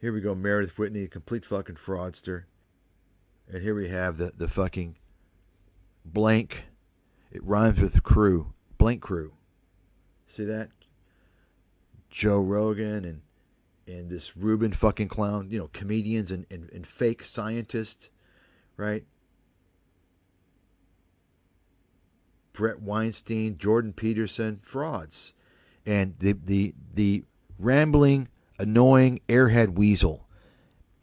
Here we go, Meredith Whitney, a complete fucking fraudster. And here we have the fucking blank. It rhymes with crew. Blank crew. See that? Joe Rogan and this Ruben fucking clown, comedians and fake scientists, right? Brett Weinstein, Jordan Peterson, frauds. And the rambling, annoying airhead weasel.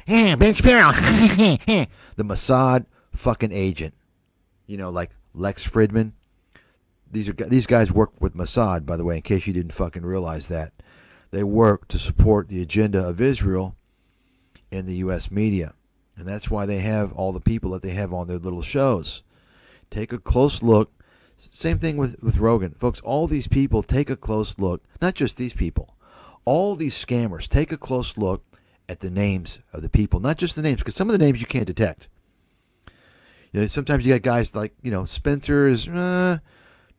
Hey, Ben Sparrow. The Mossad fucking agent. Like Lex Fridman. These guys work with Mossad, by the way, in case you didn't fucking realize that. They work to support the agenda of Israel in the U.S. media. And that's why they have all the people that they have on their little shows. Take a close look. Same thing with Rogan. Folks, all these people, take a close look. Not just these people. All these scammers, take a close look at the names of the people. Not just the names, because some of the names you can't detect. Sometimes you got guys like, Spencer's.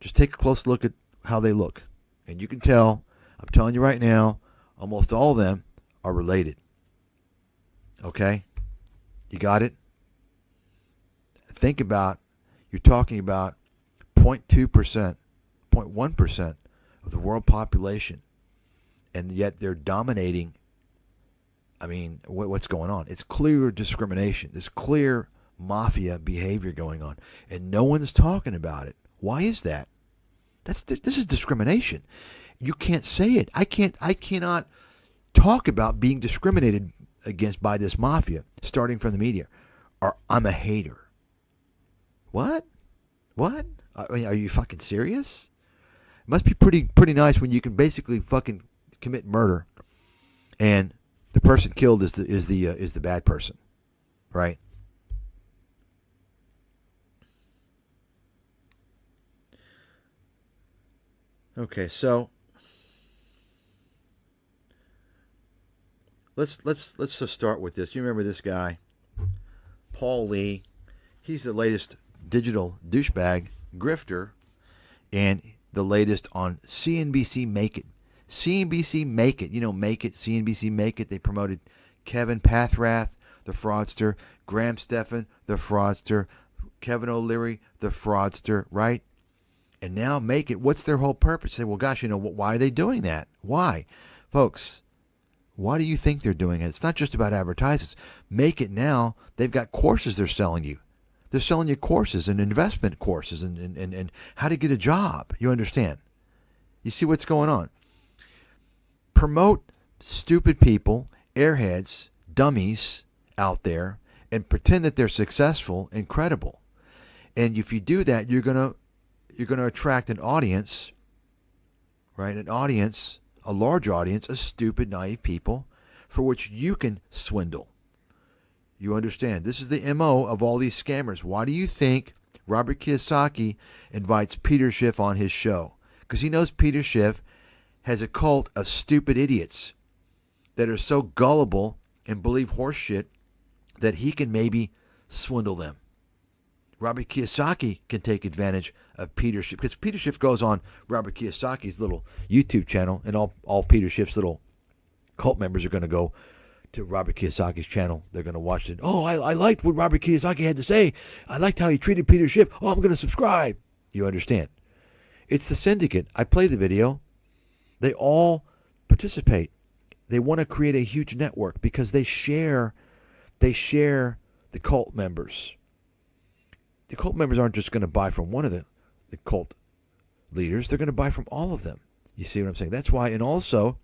Just take a close look at how they look. And you can tell, I'm telling you right now, almost all of them are related. Okay? You got it? Think about, you're talking about 0.2%, 0.1% of the world population. And yet they're dominating. I mean, what's going on? It's clear discrimination. There's clear mafia behavior going on. And no one's talking about it. Why is that? This is discrimination. You can't say it. I cannot talk about being discriminated against by this mafia, starting from the media, or I'm a hater. What? I mean, are you fucking serious? It must be pretty nice when you can basically fucking commit murder, and the person killed is the bad person, right? Okay, so let's just start with this. You remember this guy, Paul Lee? He's the latest digital douchebag grifter, and the latest on CNBC Make It. CNBC Make It, Make It, CNBC Make It. They promoted Kevin Pathrath, the fraudster, Graham Stephan, the fraudster, Kevin O'Leary, the fraudster, right? And now Make It, what's their whole purpose? Say, well, gosh, why are they doing that? Why? Folks, why do you think they're doing it? It's not just about advertisements. Make It now, they've got courses they're selling you. They're selling you courses and investment courses and how to get a job. You understand? You see what's going on? Promote stupid people, airheads, dummies out there, and pretend that they're successful and credible. And if you do that, you're gonna attract an audience, right? An audience, a large audience of stupid, naive people for which you can swindle. You understand? This is the MO of all these scammers. Why do you think Robert Kiyosaki invites Peter Schiff on his show? Because he knows Peter Schiff has a cult of stupid idiots that are so gullible and believe horse shit that he can maybe swindle them. Robert Kiyosaki can take advantage of Peter Schiff, because Peter Schiff goes on Robert Kiyosaki's little YouTube channel, and all Peter Schiff's little cult members are going to go to Robert Kiyosaki's channel. They're going to watch it. Oh, I liked what Robert Kiyosaki had to say. I liked how he treated Peter Schiff. Oh, I'm going to subscribe. You understand? It's the syndicate. I play the video. They all participate. They want to create a huge network because they share the cult members. The cult members aren't just going to buy from one of the cult leaders. They're going to buy from all of them. You see what I'm saying? That's why, and also,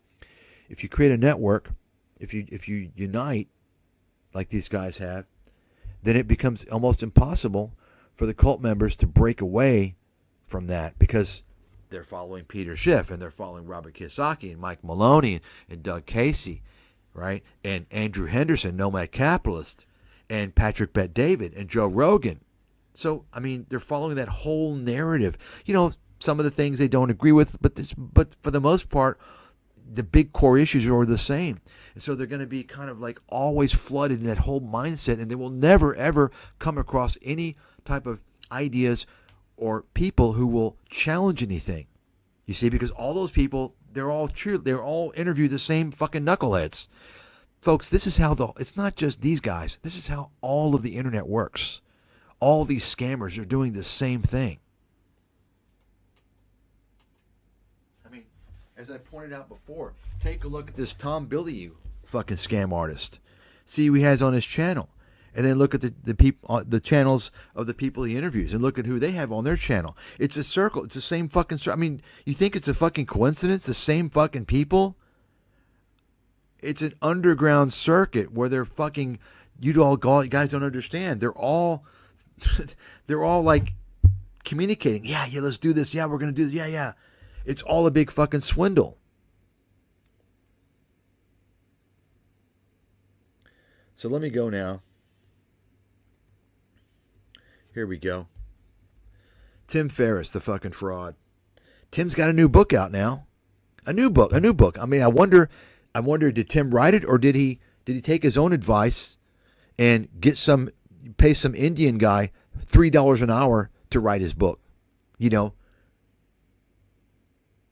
if you create a network, if you unite like these guys have, then it becomes almost impossible for the cult members to break away from that, because they're following Peter Schiff and they're following Robert Kiyosaki and Mike Maloney and Doug Casey, right? And Andrew Henderson, Nomad Capitalist, and Patrick Bet-David and Joe Rogan. So, I mean, they're following that whole narrative. Some of the things they don't agree with, but for the most part, the big core issues are the same. And so they're going to be kind of like always flooded in that whole mindset, and they will never, ever come across any type of ideas or people who will challenge anything. You see, because all those people, they're all interview the same fucking knuckleheads. Folks, this is how it's not just these guys. This is how all of the internet works. All these scammers are doing the same thing. I mean, as I pointed out before, take a look at this Tom Bilyeu fucking scam artist. See who he has on his channel. And then look at the channels of the people he interviews and look at who they have on their channel. It's a circle. It's the same fucking circle. I mean, you think it's a fucking coincidence? The same fucking people? It's an underground circuit where they're fucking, you guys don't understand. They're all like communicating. Yeah, let's do this. Yeah, we're going to do this. Yeah. It's all a big fucking swindle. So let me go now. Here we go. Tim Ferriss, the fucking fraud. Tim's got a new book out now. A new book. I mean, I wonder, did Tim write it or did he take his own advice and pay some Indian guy $3 an hour to write his book? You know,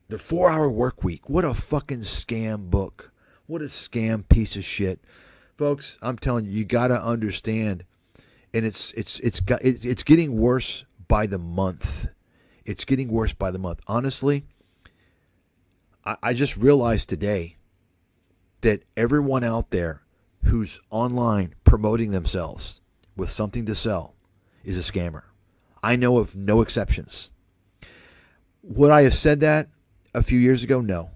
The 4-Hour Work Week. What a fucking scam book. What a scam piece of shit. Folks, I'm telling you, you got to understand. And it's getting worse by the month. It's getting worse by the month. Honestly, I just realized today that everyone out there who's online promoting themselves with something to sell is a scammer. I know of no exceptions. Would I have said that a few years ago? No.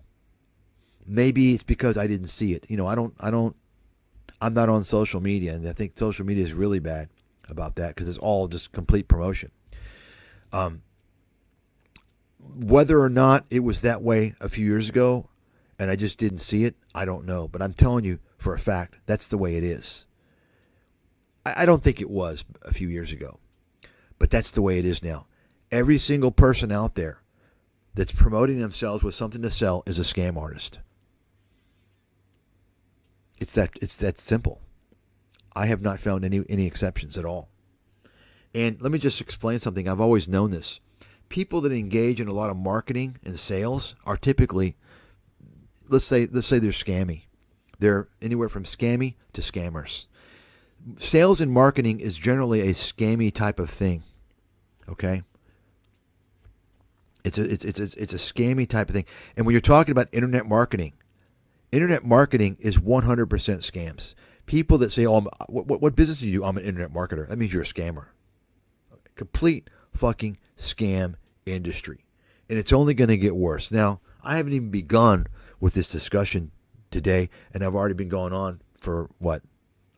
Maybe it's because I didn't see it. You know, I'm not on social media, and I think social media is really bad about that because it's all just complete promotion. Whether or not it was that way a few years ago and I just didn't see it, I don't know. But I'm telling you for a fact, that's the way it is. I don't think it was a few years ago, but that's the way it is now. Every single person out there that's promoting themselves with something to sell is a scam artist. It's that simple. I have not found any exceptions at all. And let me just explain something. I've always known this. People that engage in a lot of marketing and sales are typically, let's say they're scammy. They're anywhere from scammy to scammers. Sales and marketing is generally a scammy type of thing. Okay? It's a scammy type of thing. And when you're talking about internet marketing is 100% scams. People that say, "Oh, what business do you do?" "I'm an internet marketer." That means you're a scammer. Complete fucking scam industry. And it's only going to get worse. Now, I haven't even begun with this discussion today, and I've already been going on for,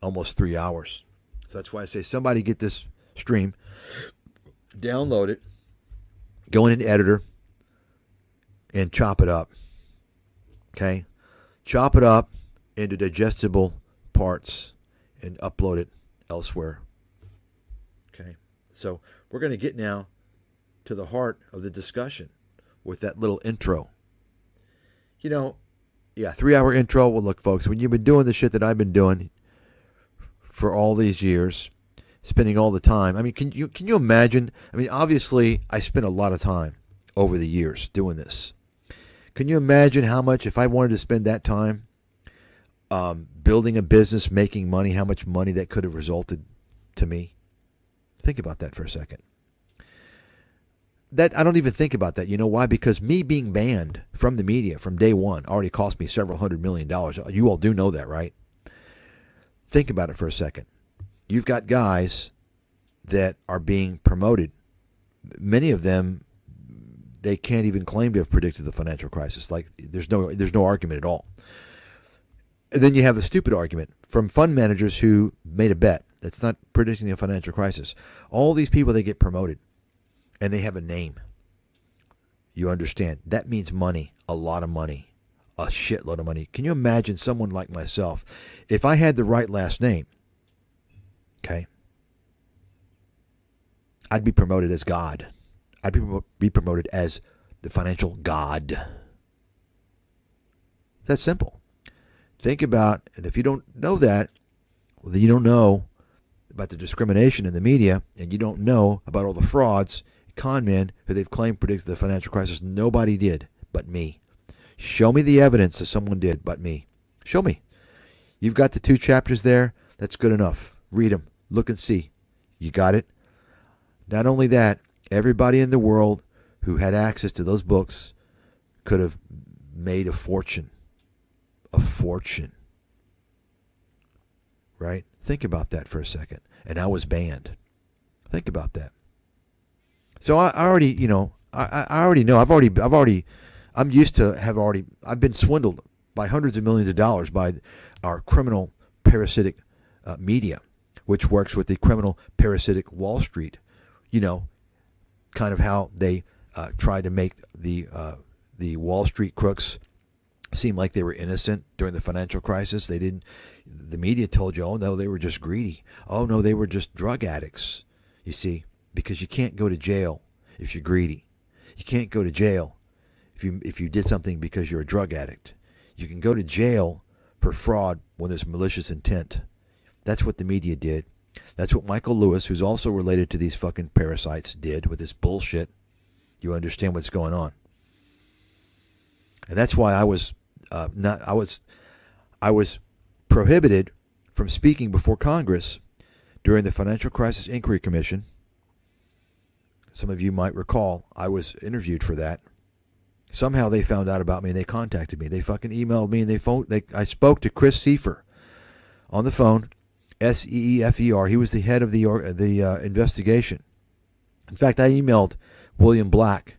almost 3 hours. So that's why I say somebody get this stream, download it, go in an editor, and chop it up. Okay? Chop it up into digestible parts and upload it elsewhere. Okay? So we're going to get now to the heart of the discussion with that little intro. 3-hour intro. Well, look, folks, when you've been doing the shit that I've been doing for all these years, spending all the time. I mean, can you imagine? I mean, obviously, I spent a lot of time over the years doing this. Can you imagine how much, if I wanted to spend that time building a business, making money, how much money that could have resulted to me? Think about that for a second. That I don't even think about that. You know why? Because me being banned from the media from day one already cost me several $100 million. You all do know that, right? Think about it for a second. You've got guys that are being promoted. Many of them, they can't even claim to have predicted the financial crisis. Like there's no argument at all. And then you have the stupid argument from fund managers who made a bet that's not predicting a financial crisis. All these people, they get promoted and they have a name. You understand? That means money, a lot of money, a shitload of money. Can you imagine someone like myself, if I had the right last name, okay, I'd be promoted as God. I'd be promoted as the financial god. That's simple. Think about, and if you don't know that, well, then you don't know about the discrimination in the media, and you don't know about all the frauds, con men who they've claimed predicted the financial crisis. Nobody did but me. Show me the evidence that someone did but me. Show me. You've got the 2 chapters there. That's good enough. Read them. Look and see. You got it? Not only that, everybody in the world who had access to those books could have made a fortune. A fortune. Right? Think about that for a second. And I was banned. Think about that. So I already, I already know. I'm used to I've been swindled by hundreds of millions of dollars by our criminal parasitic media, which works with the criminal parasitic Wall Street. Kind of how they tried to make the Wall Street crooks seem like they were innocent during the financial crisis. They didn't. The media told you, oh no, they were just greedy. Oh no, they were just drug addicts. You see, because you can't go to jail if you're greedy. You can't go to jail if you did something because you're a drug addict. You can go to jail for fraud when there's malicious intent. That's what the media did. That's what Michael Lewis, who's also related to these fucking parasites, did with this bullshit. You understand what's going on. And that's why I was prohibited from speaking before Congress during the Financial Crisis Inquiry Commission. Some of you might recall I was interviewed for that. Somehow they found out about me and they contacted me. They fucking emailed me and I spoke to Chris Seifer on the phone, Seefer. He was the head of the investigation. In fact, I emailed William Black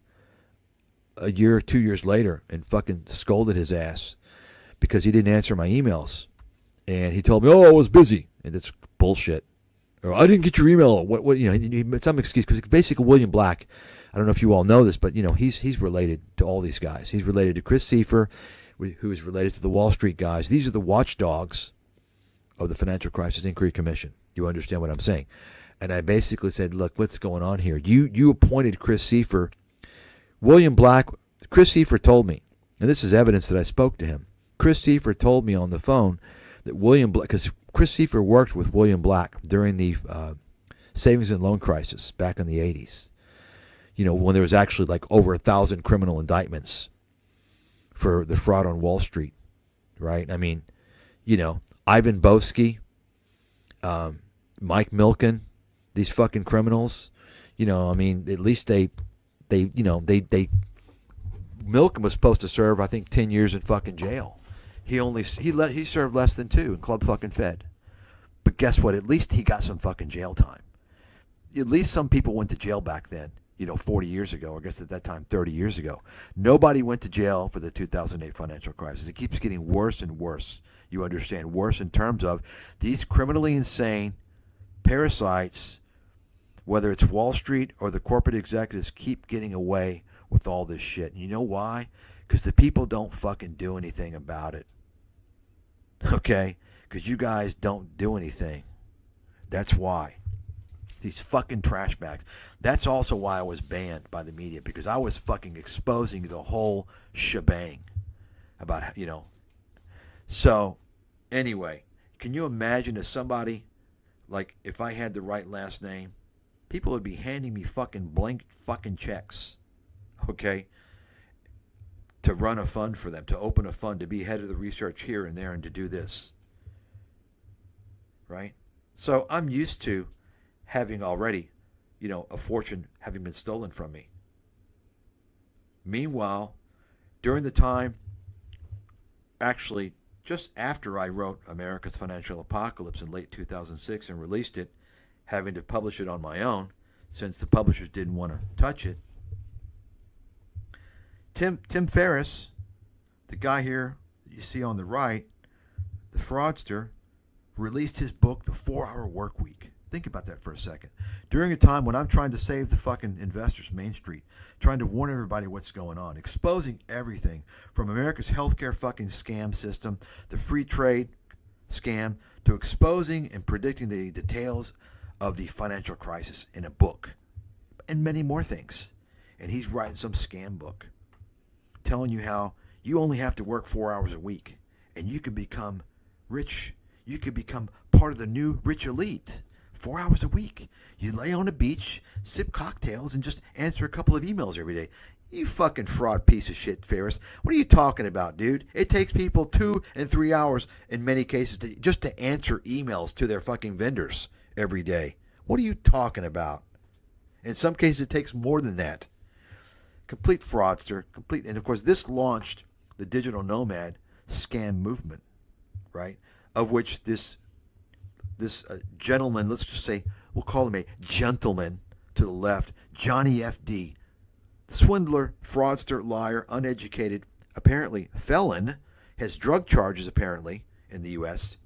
a year or 2 years later and fucking scolded his ass because he didn't answer my emails. And he told me, oh, I was busy. And that's bullshit. Or I didn't get your email. He made some excuse because basically William Black, I don't know if you all know this, but he's related to all these guys. He's related to Chris Seifer, who is related to the Wall Street guys. These are the watchdogs of the Financial Crisis Inquiry Commission. You understand what I'm saying? And I basically said, look, what's going on here? You appointed Chris Seifer. William Black, Chris Seifer told me, and this is evidence that I spoke to him. Chris Seifer told me on the phone that William Black, because Chris Seifer worked with William Black during the savings and loan crisis back in the 80s. When there was actually like over 1,000 criminal indictments for the fraud on Wall Street, right? I mean, Ivan Boesky, Mike Milken, these fucking criminals, at least they Milken was supposed to serve, I think, 10 years in fucking jail. He served less than 2 in Club fucking Fed. But guess what? At least he got some fucking jail time. At least some people went to jail back then, 40 years ago, or I guess at that time 30 years ago. Nobody went to jail for the 2008 financial crisis. It keeps getting worse and worse. You understand? Worse in terms of these criminally insane parasites, whether it's Wall Street or the corporate executives, keep getting away with all this shit. And you know why? Because the people don't fucking do anything about it. Okay? Because you guys don't do anything. That's why. These fucking trash bags. That's also why I was banned by the media, because I was fucking exposing the whole shebang about, So, anyway, can you imagine if somebody, like, if I had the right last name, people would be handing me fucking blank fucking checks, okay, to run a fund for them, to open a fund, to be head of the research here and there, and to do this, right? So I'm used to having already, a fortune having been stolen from me. Meanwhile, during the time, actually, just after I wrote America's Financial Apocalypse in late 2006 and released it, having to publish it on my own, since the publishers didn't want to touch it, Tim Ferriss, the guy here that you see on the right, the fraudster, released his book, The 4-Hour Work Week. Think about that for a second. During a time when I'm trying to save the fucking investors, Main Street, trying to warn everybody what's going on, exposing everything from America's healthcare fucking scam system, the free trade scam, to exposing and predicting the details of the financial crisis in a book, and many more things. And he's writing some scam book telling you how you only have to work 4 hours a week and you can become rich. You could become part of the new rich elite. 4 hours a week. You lay on a beach, sip cocktails, and just answer a couple of emails every day. You fucking fraud piece of shit, Ferris. What are you talking about, dude? It takes people 2 and 3 hours in many cases just to answer emails to their fucking vendors every day. What are you talking about? In some cases, it takes more than that. Complete fraudster. And of course, this launched the digital nomad scam movement, right? Of which this gentleman, let's just say, we'll call him a gentleman to the left, Johnny F.D., swindler, fraudster, liar, uneducated, apparently felon, has drug charges apparently in the U.S.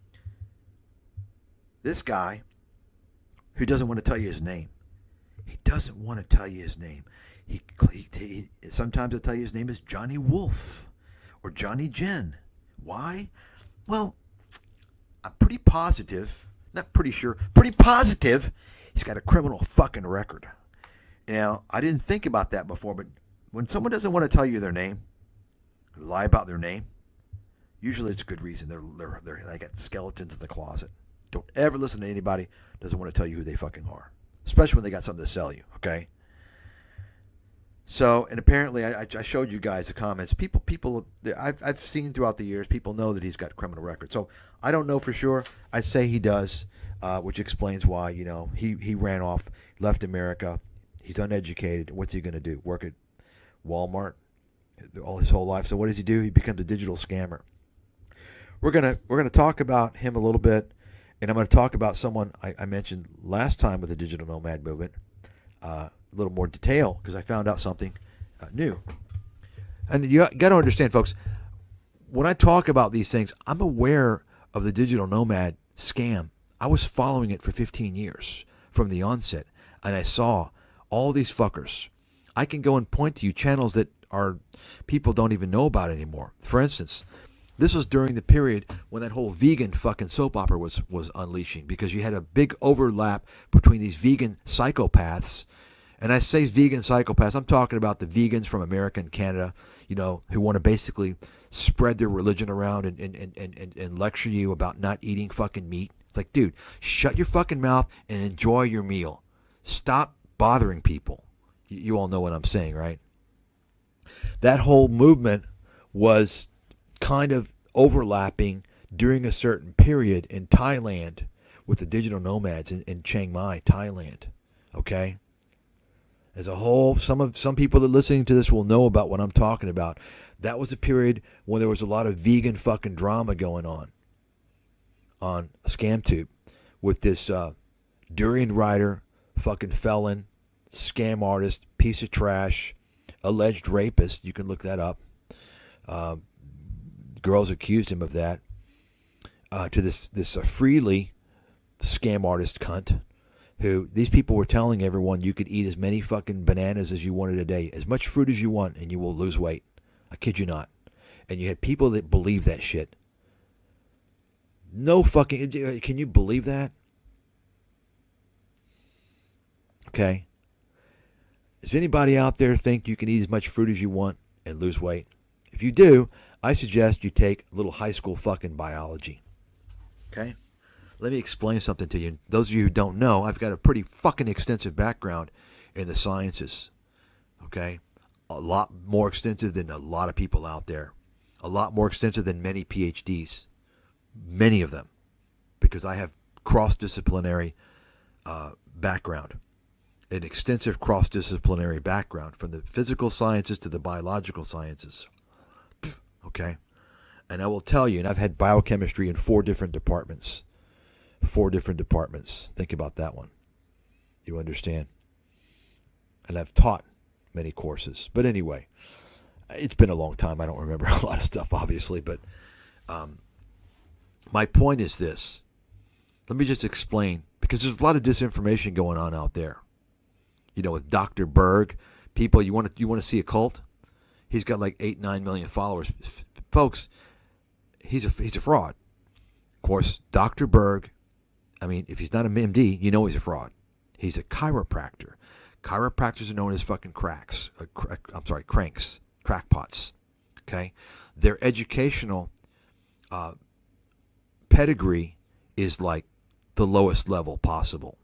This guy, who doesn't want to tell you his name, he doesn't want to tell you his name. He sometimes he'll tell you his name is Johnny Wolf or Johnny Jen. Why? Well, I'm pretty positive, not pretty sure, pretty positive he's got a criminal fucking record. Now, I didn't think about that before, but when someone doesn't want to tell you their name, lie about their name, usually it's a good reason. They got skeletons in the closet. Don't ever listen to anybody who doesn't want to tell you who they fucking are, especially when they got something to sell you, okay? So, and apparently I showed you guys the comments. People, I've seen throughout the years, people know that he's got criminal record. So I don't know for sure. I say he does, which explains why, he ran off, left America. He's uneducated. What's he going to do? Work at Walmart all his whole life. So what does he do? He becomes a digital scammer. We're gonna talk about him a little bit, and I'm going to talk about someone I mentioned last time with the digital nomad movement, a little more detail because I found out something new. And you got to understand, folks, when I talk about these things, I'm aware of the digital nomad scam. I was following it for 15 years from the onset, and I saw all these fuckers. I can go and point to you channels that people don't even know about anymore. For instance, this was during the period when that whole vegan fucking soap opera was unleashing, because you had a big overlap between these vegan psychopaths. And I say vegan psychopaths, I'm talking about the vegans from America and Canada, who want to basically spread their religion around and lecture you about not eating fucking meat. It's like, dude, shut your fucking mouth and enjoy your meal. Stop bothering people. You all know what I'm saying, right? That whole movement was kind of overlapping during a certain period in Thailand with the digital nomads in Chiang Mai, Thailand. Okay? As a whole, some people that are listening to this will know about what I'm talking about. That was a period when there was a lot of vegan fucking drama going on ScamTube with this durian rider, fucking felon, scam artist, piece of trash, alleged rapist. You can look that up. Girls accused him of that. To this freely scam artist cunt, who these people were telling everyone you could eat as many fucking bananas as you wanted a day, as much fruit as you want, and you will lose weight. I kid you not. And you had people that believe that shit. No fucking... Can you believe that? Okay. Does anybody out there think you can eat as much fruit as you want and lose weight? If you do, I suggest you take a little high school fucking biology. Okay? Let me explain something to you. Those of you who don't know, I've got a pretty fucking extensive background in the sciences. Okay? A lot more extensive than a lot of people out there. A lot more extensive than many PhDs. Many of them. Because I have cross-disciplinary background. An extensive cross-disciplinary background from the physical sciences to the biological sciences. Okay? And I will tell you, and I've had biochemistry in 4 different departments. 4 different departments. Think about that one. You understand? And I've taught many courses. But anyway, it's been a long time. I don't remember a lot of stuff, obviously. But my point is this. Let me just explain. Because there's a lot of disinformation going on out there. With Dr. Berg. People, you want to see a cult? He's got like 8-9 million followers. Folks, he's a fraud. Of course, Dr. Berg, if he's not an MD, he's a fraud. He's a chiropractor. Chiropractors are known as fucking cranks, crackpots. Okay? Their educational pedigree is like the lowest level possible.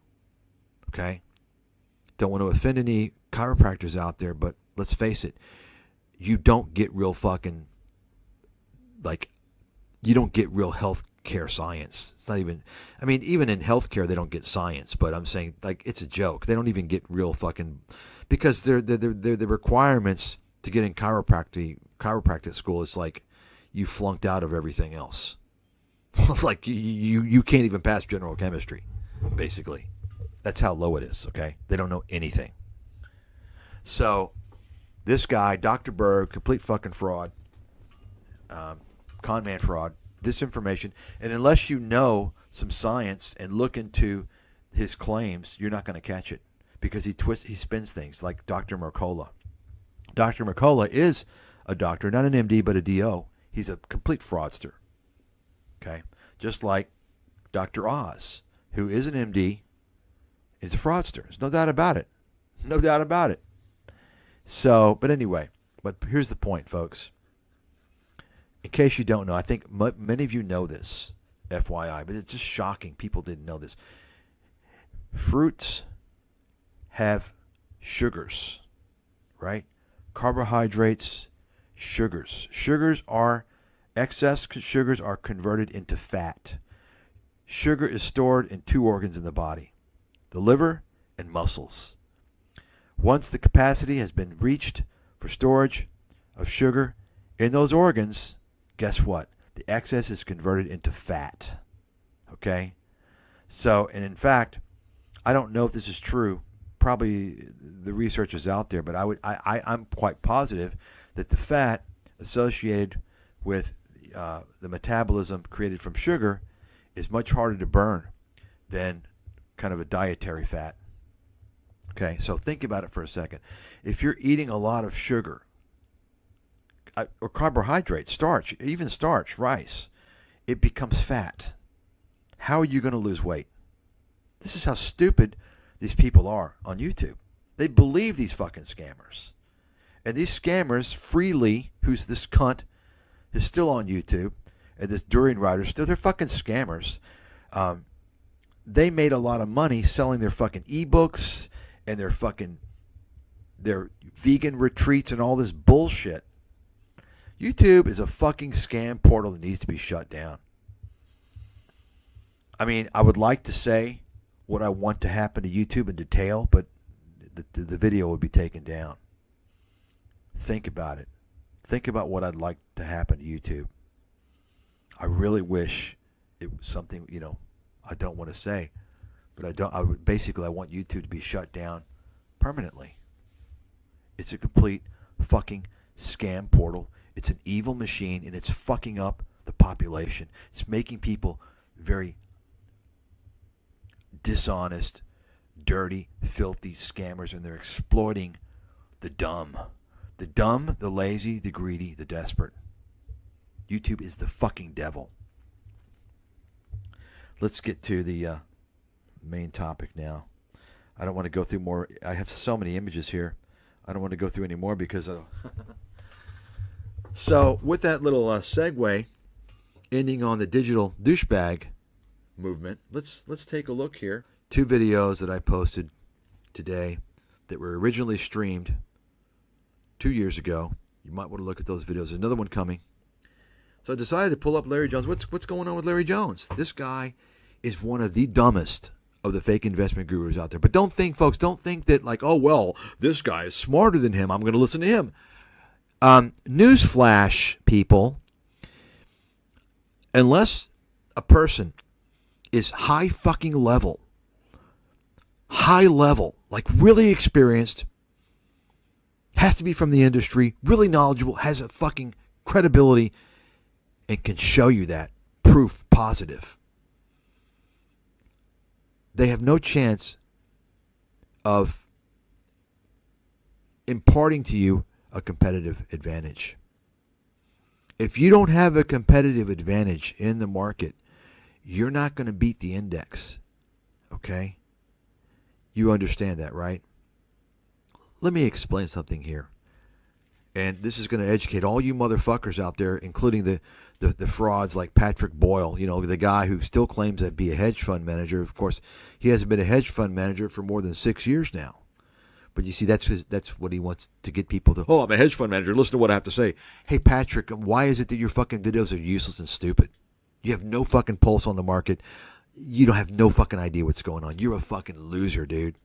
Okay? Don't want to offend any chiropractors out there, but let's face it, you don't get real fucking, like, you don't get real health care science. It's not even, I mean, even in healthcare, they don't get science, but I'm saying, like, it's a joke. They don't even get real fucking, because they're the requirements to get in chiropractic school is like you flunked out of everything else. Like you can't even pass general chemistry, basically. That's how low it is, okay? They don't know anything. So this guy, Dr. Berg, complete fucking fraud, con man fraud, disinformation, and unless you know some science and look into his claims, you're not going to catch it, because he spins things like Dr. Mercola. Dr. Mercola is a doctor, not an MD, but a DO. He's a complete fraudster. Okay? Just like Dr. Oz, who is an MD, is a fraudster. There's no doubt about it. No doubt about it. So, but anyway, but here's the point, folks. In case you don't know, I think many of you know this, FYI, but it's just shocking. People didn't know this. Fruits have sugars, right? Carbohydrates, sugars. Excess sugars are converted into fat. Sugar is stored in two organs in the body, the liver and muscles. Once the capacity has been reached for storage of sugar in those organs, guess what? The excess is converted into fat. Okay? So, and in fact, I don't know if this is true. Probably the research is out there, but I'm quite positive that the fat associated with the metabolism created from sugar is much harder to burn than kind of a dietary fat. Okay, so think about it for a second. If you're eating a lot of sugar or carbohydrates, starch, even starch, rice, it becomes fat. How are you going to lose weight? This is how stupid these people are on YouTube. They believe these fucking scammers. And these scammers, Freely, who's this cunt, is still on YouTube, and this Durian Rider, still, they're fucking scammers. They made a lot of money selling their fucking ebooks and their vegan retreats and all this bullshit. YouTube is a fucking scam portal that needs to be shut down. I mean, I would like to say what I want to happen to YouTube in detail, but the video would be taken down. Think about it. Think about what I'd like to happen to YouTube. I really wish it was something, I don't want to say, but I want YouTube to be shut down permanently. It's a complete fucking scam portal. It's an evil machine, and it's fucking up the population. It's making people very dishonest, dirty, filthy scammers, and they're exploiting the dumb. The dumb, the lazy, the greedy, the desperate. YouTube is the fucking devil. Let's get to the main topic now. I don't want to go through more. I have so many images here. I don't want to go through any more because So with that little segue, ending on the digital douchebag movement, let's take a look here. 2 videos that I posted today that were originally streamed 2 years ago. You might want to look at those videos. There's another one coming. So I decided to pull up Larry Jones. What's going on with Larry Jones? This guy is one of the dumbest of the fake investment gurus out there. But don't think that like, oh, well, this guy is smarter than him, I'm going to listen to him. Newsflash, people. Unless a person is high level, like really experienced, has to be from the industry, really knowledgeable, has a fucking credibility, and can show you that proof positive. They have no chance of imparting to you a competitive advantage. If you don't have a competitive advantage in the market, you're not going to beat the index. Okay? You understand that, right? Let me explain something here. And this is going to educate all you motherfuckers out there, including the frauds like Patrick Boyle, the guy who still claims to be a hedge fund manager. Of course, he hasn't been a hedge fund manager for more than 6 years now. But you see, that's what he wants to get people to. Oh, I'm a hedge fund manager. Listen to what I have to say. Hey, Patrick, why is it that your fucking videos are useless and stupid? You have no fucking pulse on the market. You don't have no fucking idea what's going on. You're a fucking loser, dude.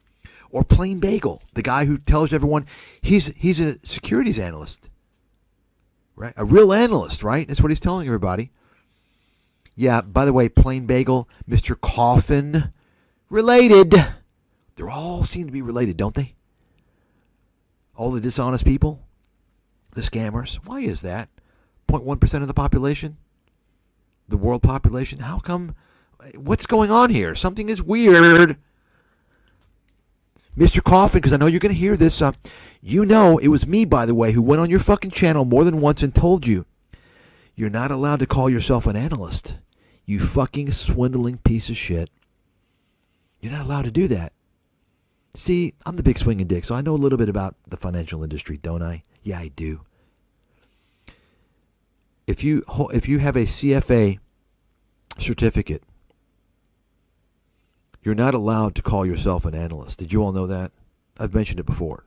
Or Plain Bagel, the guy who tells everyone he's a securities analyst, right? A real analyst, right? That's what he's telling everybody. Yeah, by the way, Plain Bagel, Mr. Coffin, related. They all seem to be related, don't they? All the dishonest people, the scammers. Why is that? 0.1% of the population? The world population? How come? What's going on here? Something is weird. Mr. Coffin, because I know you're going to hear this. You know, it was me, by the way, who went on your fucking channel more than once and told you, you're not allowed to call yourself an analyst. You fucking swindling piece of shit. You're not allowed to do that. See, I'm the big swinging dick, so I know a little bit about the financial industry, don't I? Yeah, I do. If you have a CFA certificate, you're not allowed to call yourself an analyst. Did you all know that? I've mentioned it before.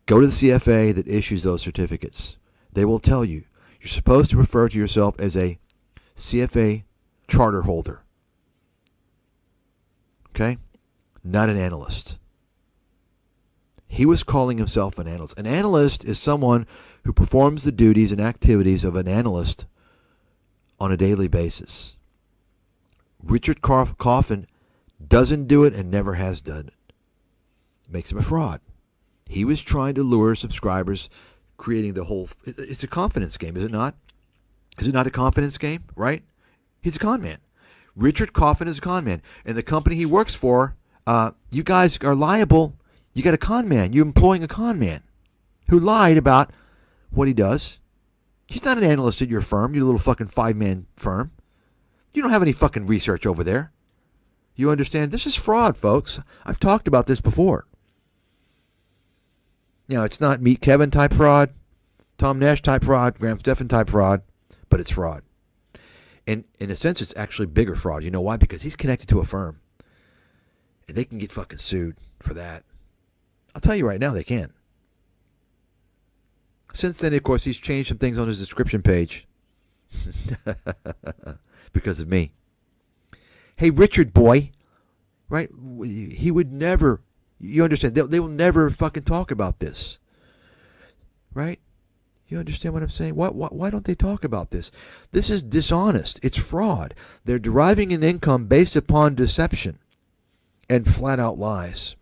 Go to the CFA that issues those certificates. They will tell you you're supposed to refer to yourself as a CFA charter holder. Okay? Not an analyst. He was calling himself an analyst. An analyst is someone who performs the duties and activities of an analyst on a daily basis. Richard Coffin doesn't do it and never has done it. Makes him a fraud. He was trying to lure subscribers, creating the whole... It's a confidence game, is it not? Is it not a confidence game, right? He's a con man. Richard Coffin is a con man. And the company he works for, you guys are liable. You got a con man. You're employing a con man who lied about what he does. He's not an analyst at your firm, your little fucking 5-man firm. You don't have any fucking research over there. You understand? This is fraud, folks. I've talked about this before. Now, it's not Meet Kevin type fraud, Tom Nash type fraud, Graham Stephan type fraud, but it's fraud. And in a sense, it's actually bigger fraud. You know why? Because he's connected to a firm. And they can get fucking sued for that. I'll tell you right now, they can. Since then, of course, he's changed some things on his description page. Because of me. Hey, Richard boy, right? He would never, you understand, they will never fucking talk about this. Right? You understand what I'm saying? Why don't they talk about this? This is dishonest. It's fraud. They're deriving an income based upon deception and flat out lies.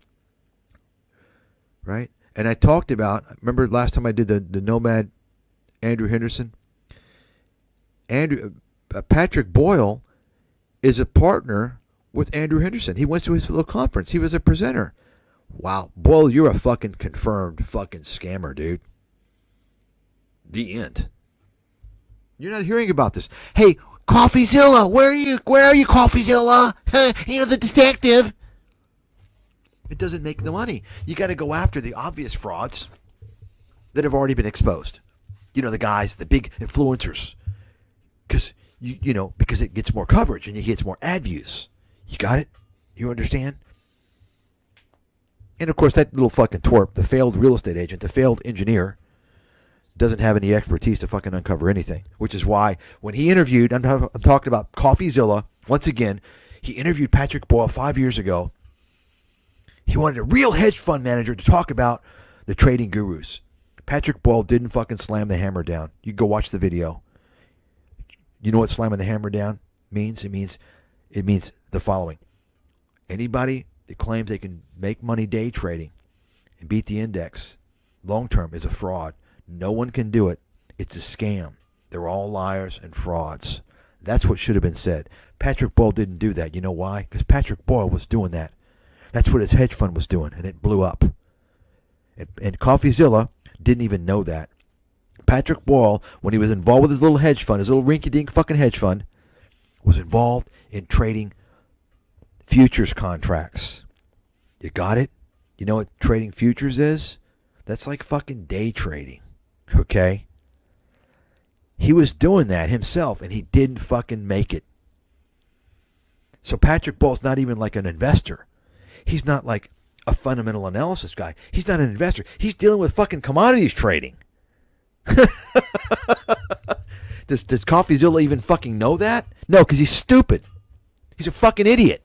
Right? And I talked about, remember last time I did the Nomad Andrew Henderson? Patrick Boyle is a partner with Andrew Henderson. He went to his little conference. He was a presenter. Wow. Boyle, you're a fucking confirmed fucking scammer, dude. The end. You're not hearing about this. Hey, CoffeeZilla, where are you, CoffeeZilla? You know, the detective. It doesn't make the money. You got to go after the obvious frauds that have already been exposed. You know, the guys, the big influencers. Because, you know, because it gets more coverage and it gets more ad views. You got it? You understand? And, of course, that little fucking twerp, the failed real estate agent, the failed engineer, doesn't have any expertise to fucking uncover anything. Which is why when he interviewed, I'm talking about CoffeeZilla, once again, he interviewed Patrick Boyle 5 years ago. He wanted a real hedge fund manager to talk about the trading gurus. Patrick Boyle didn't fucking slam the hammer down. You go watch the video. You know what slamming the hammer down means? It means the following. Anybody that claims they can make money day trading and beat the index long term is a fraud. No one can do it. It's a scam. They're all liars and frauds. That's what should have been said. Patrick Boyle didn't do that. You know why? Because Patrick Boyle was doing that. That's what his hedge fund was doing, and it blew up. And CoffeeZilla didn't even know that. Patrick Boyle, when he was involved with his little hedge fund, his little rinky-dink fucking hedge fund, was involved in trading futures contracts. You got it? You know what trading futures is? That's like fucking day trading. Okay? He was doing that himself, and he didn't fucking make it. So Patrick Boyle's not even like an investor. He's not like a fundamental analysis guy. He's not an investor. He's dealing with fucking commodities trading. Does Coffee Zilla even fucking know that? No, because he's stupid. He's a fucking idiot.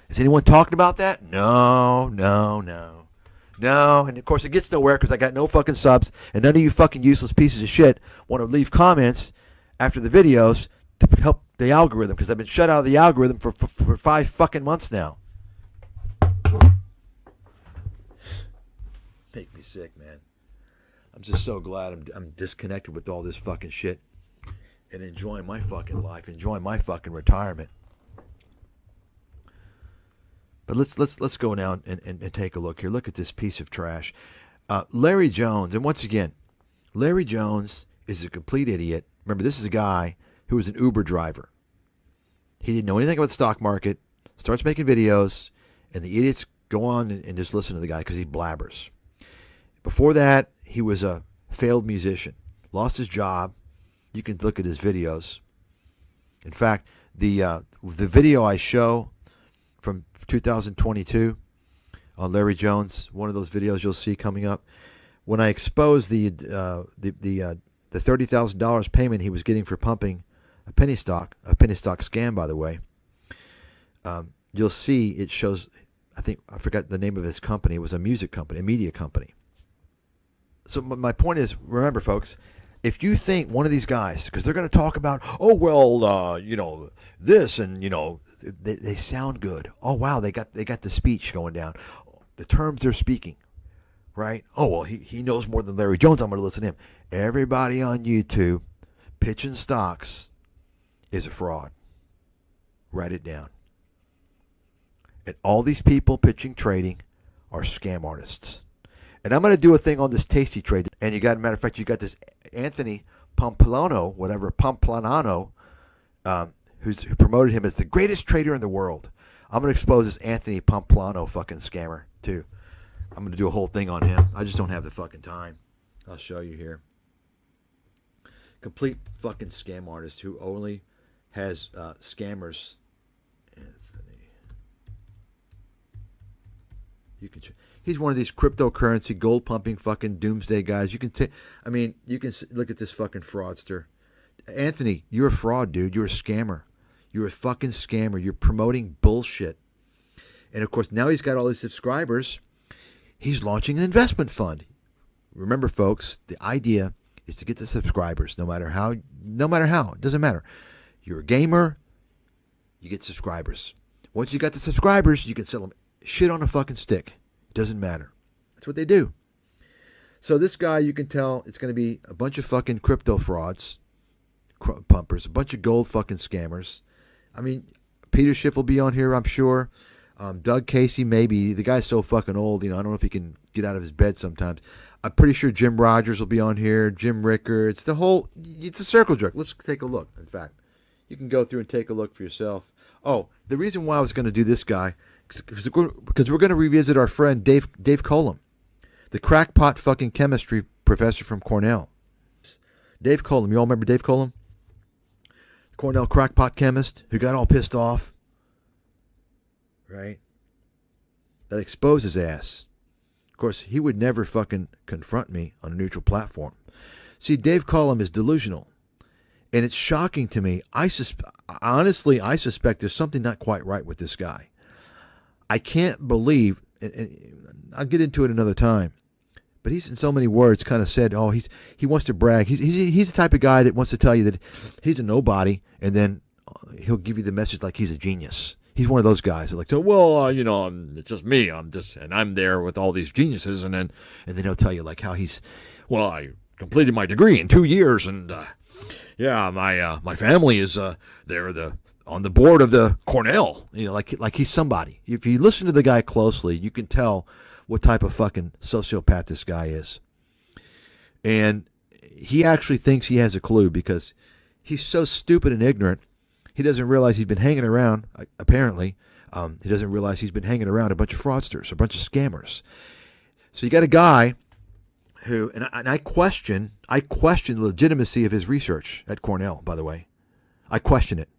Is anyone talking about that? No. And of course it gets nowhere because I got no fucking subs, and none of you fucking useless pieces of shit want to leave comments after the videos to help the algorithm, because I've been shut out of the algorithm for 5 fucking months now. Make me sick, man. I'm just so glad I'm disconnected with all this fucking shit and enjoying my fucking life, enjoying my fucking retirement. But let's go now and take a look here. Look at this piece of trash. Larry Jones, and once again, Larry Jones is a complete idiot. Remember, this is a guy who was an Uber driver. He didn't know anything about the stock market, starts making videos, and the idiots go on and just listen to the guy because he blabbers. Before that, he was a failed musician, lost his job. You can look at his videos. In fact, the video I show from 2022 on Larry Jones, one of those videos you'll see coming up, when I expose the $30,000 payment he was getting for pumping a penny stock scam, by the way, you'll see it shows, I forgot the name of his company. It was a music company, a media company. So my point is, remember, folks, if you think one of these guys, because they're going to talk about, this, and, they sound good. Oh, wow, they got the speech going down. The terms they're speaking, right? Oh, well, he knows more than Larry Jones. I'm going to listen to him. Everybody on YouTube pitching stocks is a fraud. Write it down. And all these people pitching trading are scam artists. And I'm going to do a thing on this Tasty Trade. And matter of fact, you got this Anthony Pomplano, who promoted him as the greatest trader in the world. I'm going to expose this Anthony Pomplano fucking scammer, too. I'm going to do a whole thing on him. I just don't have the fucking time. I'll show you here. Complete fucking scam artist who only has scammers. Anthony. He's one of these cryptocurrency, gold pumping fucking doomsday guys. You can look at this fucking fraudster. Anthony, you're a fraud, dude. You're a scammer. You're a fucking scammer. You're promoting bullshit. And of course, now he's got all these subscribers. He's launching an investment fund. Remember, folks, the idea is to get the subscribers, no matter how. It doesn't matter. You're a gamer, you get subscribers. Once you got the subscribers, you can sell them shit on a fucking stick. Doesn't matter. That's what they do. So this guy, you can tell it's going to be a bunch of fucking crypto frauds, pumpers, a bunch of gold fucking scammers. I mean, Peter Schiff will be on here, I'm sure. Doug Casey, maybe. The guy's so fucking old, I don't know if he can get out of his bed sometimes. I'm pretty sure Jim Rogers will be on here, Jim Ricker. It's a circle jerk. Let's take a look. In fact, you can go through and take a look for yourself. Oh, the reason why I was going to do this guy, because we're going to revisit our friend Dave Colum, the crackpot fucking chemistry professor from Cornell. Dave Colum, you all remember Dave Colum? Cornell crackpot chemist who got all pissed off, right? That exposed his ass. Of course, he would never fucking confront me on a neutral platform. See, Dave Colum is delusional. And it's shocking to me. Honestly, I suspect there's something not quite right with this guy. I can't believe, and I'll get into it another time, but he's in so many words kind of said, he wants to brag. He's the type of guy that wants to tell you that he's a nobody, and then he'll give you the message like he's a genius. He's one of those guys that it's just me. And I'm there with all these geniuses, and then he'll tell you like how I completed my degree in 2 years, and my family is they're on the board of the Cornell. Like he's somebody. If you listen to the guy closely, you can tell what type of fucking sociopath this guy is. And he actually thinks he has a clue because he's so stupid and ignorant. He doesn't realize he's been hanging around, apparently. He doesn't realize he's been hanging around a bunch of fraudsters, a bunch of scammers. So you got a guy who, and I question the legitimacy of his research at Cornell, by the way. I question it.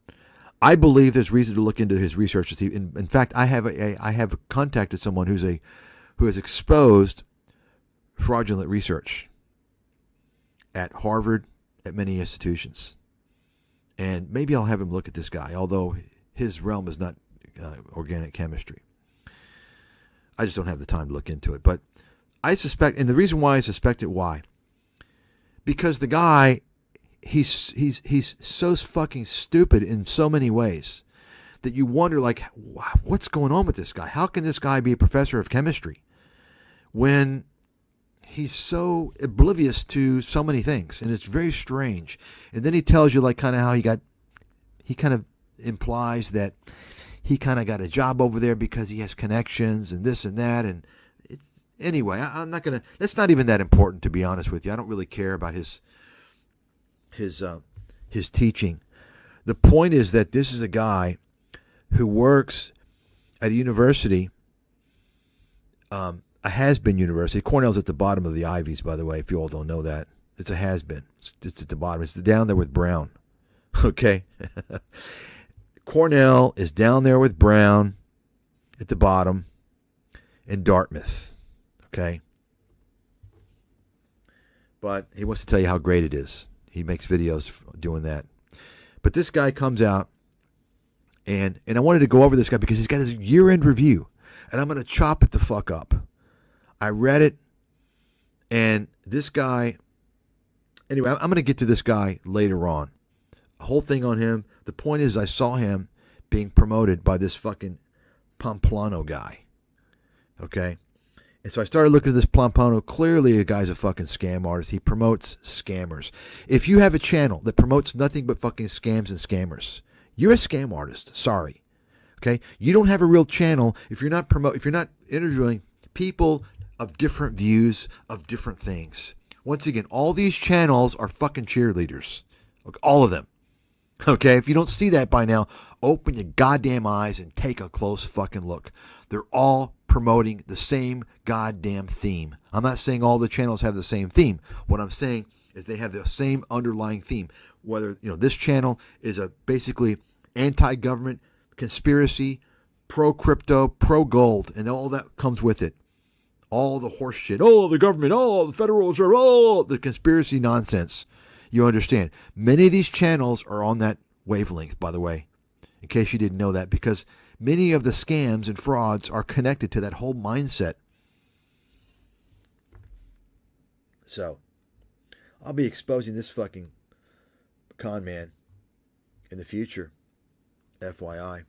I believe there's reason to look into his research to see. In fact, I have contacted someone who has exposed fraudulent research at Harvard, at many institutions, and maybe I'll have him look at this guy. Although his realm is not organic chemistry, I just don't have the time to look into it. But I suspect, and the reason why I suspect it, why? Because the guy, he's so fucking stupid in so many ways that you wonder, like, what's going on with this guy? How can this guy be a professor of chemistry when he's so oblivious to so many things? And it's very strange. And then he tells you, like, kind of how he kind of implies that he kind of got a job over there because he has connections and this and that. And anyway, I'm not going to, that's not even that important, to be honest with you. I don't really care about his teaching. The point is that this is a guy who works at a university, a has-been university. Cornell's at the bottom of the Ivies, by the way, if you all don't know that. It's a has-been. It's at the bottom. It's down there with Brown. Okay? Cornell is down there with Brown at the bottom, and Dartmouth. Okay? But he wants to tell you how great it is. He makes videos doing that. But this guy comes out, and I wanted to go over this guy because he's got his year-end review, and I'm going to chop it the fuck up. I read it, and this guy, anyway, I'm going to get to this guy later on. A whole thing on him. The point is, I saw him being promoted by this fucking Pomplano guy. Okay? And so I started looking at this Pomplano. Clearly, the guy's a fucking scam artist. He promotes scammers. If you have a channel that promotes nothing but fucking scams and scammers, you're a scam artist. Sorry. Okay? You don't have a real channel if you're not interviewing people of different views of different things. Once again, all these channels are fucking cheerleaders. All of them. Okay? If you don't see that by now, open your goddamn eyes and take a close fucking look. They're all promoting the same goddamn theme. I'm not saying all the channels have the same theme. What I'm saying is they have the same underlying theme. Whether, this channel is a basically anti-government, conspiracy, pro-crypto, pro-gold, and all that comes with it. All the horse shit. Oh, the government. Oh, the Federal Reserve. Oh, the conspiracy nonsense. You understand. Many of these channels are on that wavelength, by the way, in case you didn't know that, because many of the scams and frauds are connected to that whole mindset. So, I'll be exposing this fucking con man in the future. FYI.